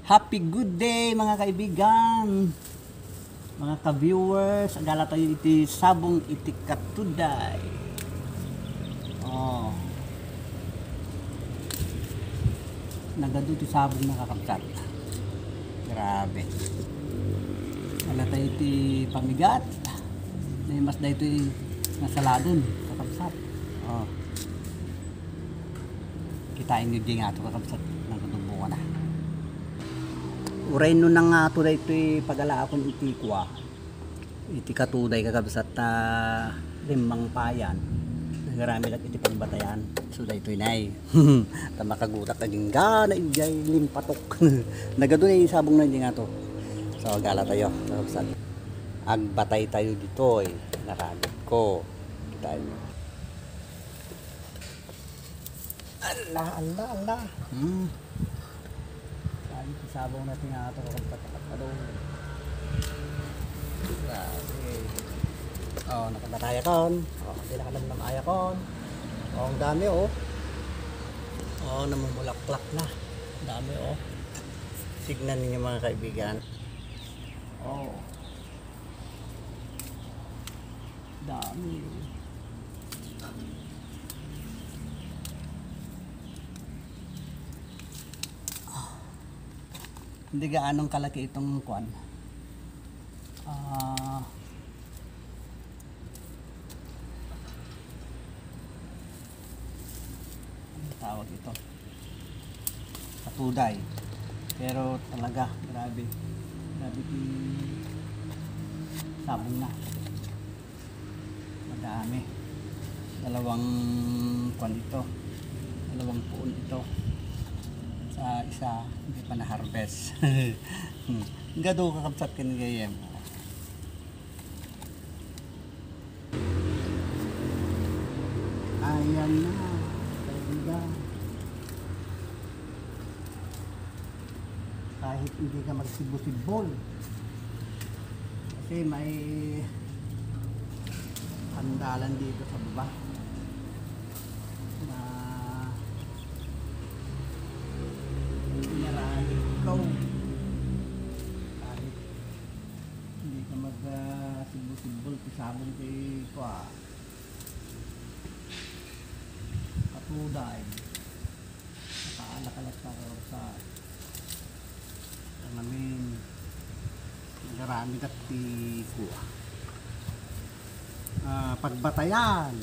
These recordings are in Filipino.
Happy good day mga kaibigan, mga ka-viewers. Agala tayo iti sabong iti katuday. Oh. Nagado iti sabong nakakapsat. Grabe. Agala tayo iti pamigat. Mas da ito nasaladon kakapsat. Oh. Kitain nyo din nga ito kakapsat. Nagdubungan na. Uray no nang ato da ito'y pagala akong iti kwa iti katuday kakabsat na limang payan nagarami lang iti pagbatayan so da ito'y nay tamakagutak naging gana ijay limpatok nagado na yung sabong na hindi nga to so gala tayo kakabsat agbatay tayo dito'y nakagad ko kita nyo Allah sabong natin nga ito kakapatapatado grabe oh nakabataya kon hindi nakalamnam aya kon ang dami namumulaklak na dami signan ninyo mga kaibigan dami hindi gaanong kalaki itong kwan ano tawag ito katuday pero talaga grabe iti sabong na madami dalawang kwan ito dalawang puon ito sa isa hindi pa na-harvest gado kakapsat ka ng gayem ayan na kaibigan kahit hindi ka magsibol-sibol kasi may handalan dito sa baba na kahit hindi ka mag-sibol-sibol kisabong kay katuday nakaalakalas ka sa namin nagarami kat ti pagbatayan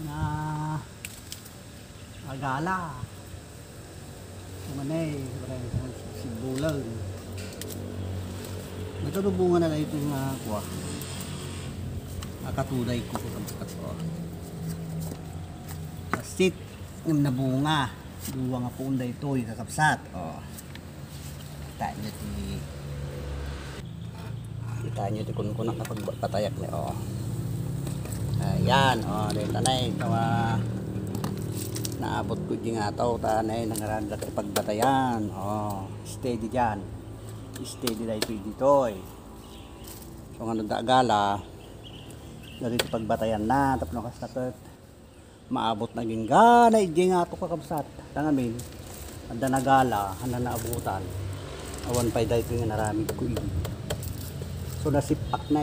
na agala kumanay sibulan nagkadubungan na lang itong katuday ko kasit yung nabunga duwa nga punda ito yung kakapsat kita nyo ito kung na pagpatayak niya ayan dito na ito naabot ko din nga ito tanay nangaranda ka pagbatayan steady dyan steady na ito dito so nga nagdagala dito pagbatayan na tapos nakastatot maabot naging gana hindi nga ito kakabsat tangamin anda nagala handa naabutan awan pa dito yung naramig ko so nasipak na